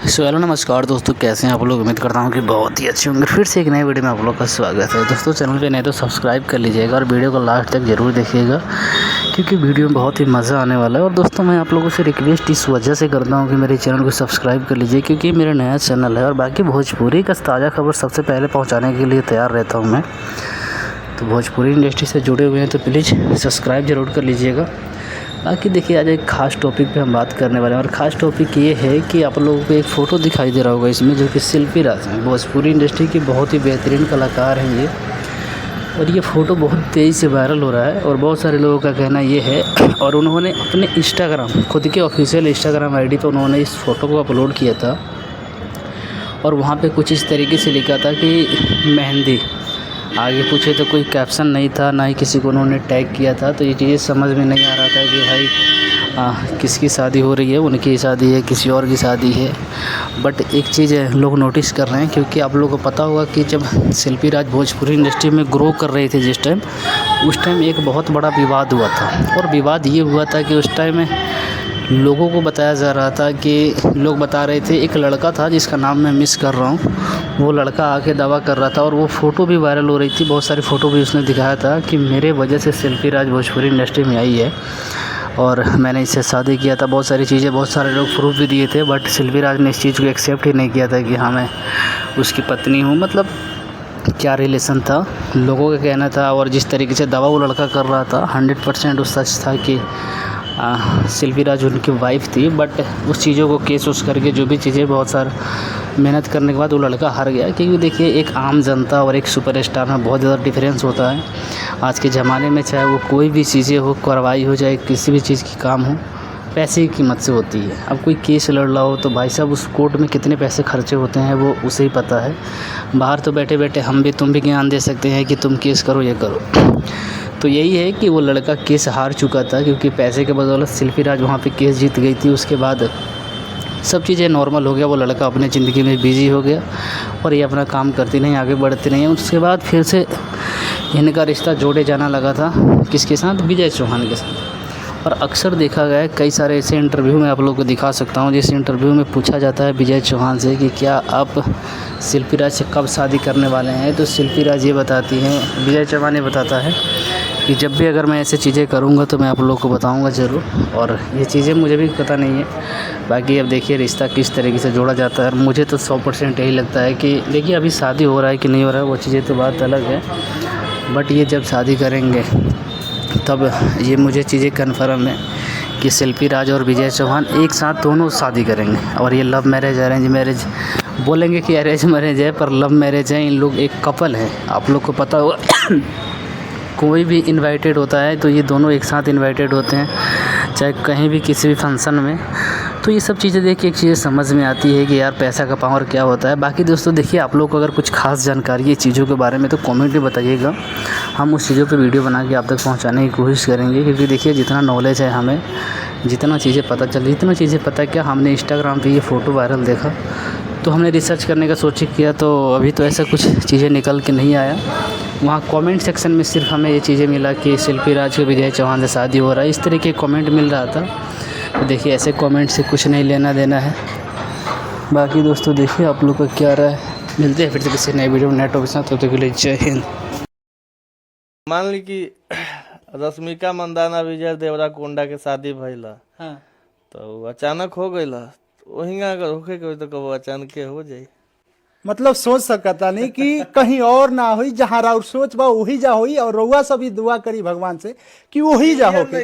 Hello नमस्कार दोस्तों, कैसे हैं आप लोग। उम्मीद करता हूं कि बहुत ही अच्छे होंगे। फिर से एक नए वीडियो में आप लोग का स्वागत है। दोस्तों चैनल पे नए तो सब्सक्राइब कर लीजिएगा और वीडियो को लास्ट तक ज़रूर देखिएगा, क्योंकि वीडियो में बहुत ही मज़ा आने वाला है। और दोस्तों मैं आप लोगों से रिक्वेस्ट इस वजह से करता हूँ कि मेरे चैनल को सब्सक्राइब कर लीजिए, क्योंकि मेरा नया चैनल है और बाकी भोजपुरी का ताज़ा खबर सबसे पहले पहुँचाने के लिए तैयार रहता हूँ मैं। तो भोजपुरी इंडस्ट्री से जुड़े हुए हैं तो प्लीज़ सब्सक्राइब ज़रूर कर लीजिएगा। बाकी देखिए, आज एक ख़ास टॉपिक पे हम बात करने वाले हैं और ख़ास टॉपिक ये है कि आप लोगों को एक फ़ोटो दिखाई दे रहा होगा इसमें, जो कि शिल्पी राज हैं। भोजपुरी इंडस्ट्री की बहुत ही बेहतरीन कलाकार हैं ये, और ये फ़ोटो बहुत तेज़ी से वायरल हो रहा है और बहुत सारे लोगों का कहना ये है। और उन्होंने अपने इंस्टाग्राम, खुद के ऑफिशियल इंस्टाग्राम आईडी पर उन्होंने इस फ़ोटो को अपलोड किया था और वहाँ पर कुछ इस तरीके से लिखा था कि मेहंदी। आगे पूछे तो कोई कैप्शन नहीं था, ना ही किसी को उन्होंने टैग किया था। तो ये चीज़ें समझ में नहीं आ रहा था कि भाई किसकी शादी हो रही है, उनकी शादी है, किसी और की शादी है। बट एक चीज़ लोग नोटिस कर रहे हैं, क्योंकि आप लोगों को पता होगा कि जब शिल्पी राज भोजपुरी इंडस्ट्री में ग्रो कर रहे थे जिस टाइम, उस टाइम एक बहुत बड़ा विवाद हुआ था। और विवाद ये हुआ था कि उस टाइम में लोगों को बताया जा रहा था कि लोग बता रहे थे, एक लड़का था जिसका नाम मैं मिस कर रहा हूँ, वो लड़का आके दावा कर रहा था और वो फ़ोटो भी वायरल हो रही थी। बहुत सारी फ़ोटो भी उसने दिखाया था कि मेरे वजह से शिल्पी राज भोजपुरी इंडस्ट्री में आई है और मैंने इससे शादी किया था। बहुत सारी चीज़ें, बहुत सारे लोग प्रूफ भी दिए थे, बट शिल्पी राज ने इस चीज़ को एक्सेप्ट ही नहीं किया था कि हाँ मैं उसकी पत्नी हूँ। मतलब क्या रिलेशन था, लोगों का कहना था। और जिस तरीके से दावा वो लड़का कर रहा था, 100% वो सच था कि शिल्पी राज उनकी वाइफ थी। बट उस चीज़ों को केस उस करके जो भी चीज़ें, बहुत सारा मेहनत करने के बाद वो लड़का हार गया। क्योंकि देखिए, एक आम जनता और एक सुपरस्टार में बहुत ज़्यादा डिफरेंस होता है आज के ज़माने में। चाहे वो कोई भी चीज़ें हो, कार्रवाई हो, चाहे किसी भी चीज़ की काम हो, पैसे की कीमत से होती है। अब कोई केस लड़ रहा हो तो भाई साहब उस कोर्ट में कितने पैसे खर्चे होते हैं वो उसे ही पता है। बाहर तो बैठे बैठे हम भी, तुम भी ज्ञान दे सकते हैं कि तुम केस करो, ये करो। तो यही है कि वो लड़का केस हार चुका था, क्योंकि पैसे के बदौलत शिल्पी राज वहाँ पे केस जीत गई थी। उसके बाद सब चीज़ें नॉर्मल हो गया, वो लड़का अपने ज़िंदगी में बिज़ी हो गया और ये अपना काम करती नहीं, आगे बढ़ती नहीं। उसके बाद फिर से इनका रिश्ता जोड़े जाना लगा था, किसके साथ, विजय चौहान के साथ। और अक्सर देखा गया है, कई सारे ऐसे इंटरव्यू में आप लोगों को दिखा सकता हूँ, जिस इंटरव्यू में पूछा जाता है विजय चौहान से कि क्या आप शिल्पी राज से कब शादी करने वाले हैं, तो शिल्पी राज ये बताती हैं, विजय चौहान ये बताता है कि जब भी अगर मैं ऐसी चीज़ें करूँगा तो मैं आप लोगों को बताऊँगा ज़रूर। और ये चीज़ें मुझे भी पता नहीं है। बाकी अब देखिए रिश्ता किस तरीके से जोड़ा जाता है। और मुझे तो 100% यही लगता है कि देखिए, अभी शादी हो रहा है कि नहीं हो रहा है वो चीज़ें तो बात अलग है, बट ये जब शादी करेंगे तब ये मुझे चीज़ें कन्फर्म है कि शिल्पी राज और विजय चौहान एक साथ दोनों शादी करेंगे। और ये लव मैरिज, अरेंज मैरिज, बोलेंगे कि अरेंज मैरिज है पर लव मैरिज है। इन लोग एक कपल है, आप लोग को पता होगा। कोई भी इनवाइटेड होता है तो ये दोनों एक साथ इनवाइटेड होते हैं, चाहे कहीं भी किसी भी फंक्शन में। तो ये सब चीज़ें देख के एक चीज़ समझ में आती है कि यार पैसा का पावर क्या होता है। बाकी दोस्तों देखिए, आप लोग को अगर कुछ खास जानकारी है चीज़ों के बारे में तो कमेंट में बताइएगा, हम उस चीज़ों पे वीडियो बना के आप तक पहुंचाने की कोशिश करेंगे। क्योंकि देखिए, जितना नॉलेज है हमें, जितना चीज़ें पता चल, जितना चीज़ें पता क्या, हमने इंस्टाग्राम पे ये फ़ोटो वायरल देखा तो हमने रिसर्च करने का सोच किया, तो अभी तो ऐसा कुछ चीज़ें निकल के नहीं आया। वहाँ कमेंट सेक्शन में सिर्फ हमें ये चीज़ें मिला कि शिल्पी राज के विजय चौहान से शादी हो रहा है, इस तरह के कमेंट मिल रहा था। तो देखिए, ऐसे कमेंट से कुछ नहीं लेना देना है। बाकी दोस्तों देखिए, आप लोग का क्या राय, मिलते हैं फिर से किसी नए वीडियो में नए टॉपिक के साथ। तब तक के लिए जय हिंद। मान ली कि रश्मिका मंदाना विजय देवराकोंडा के शादी भइला, हाँ, तो अचानक हो गइला। वही अगर होके कोई तो कबो अचानक हो जाई। मतलब सोच सकता नहीं कि कहीं और ना होई, जहाँ राउर सोच बा वही जा होई। और रउआ सभी दुआ करी भगवान से कि वही जा होके।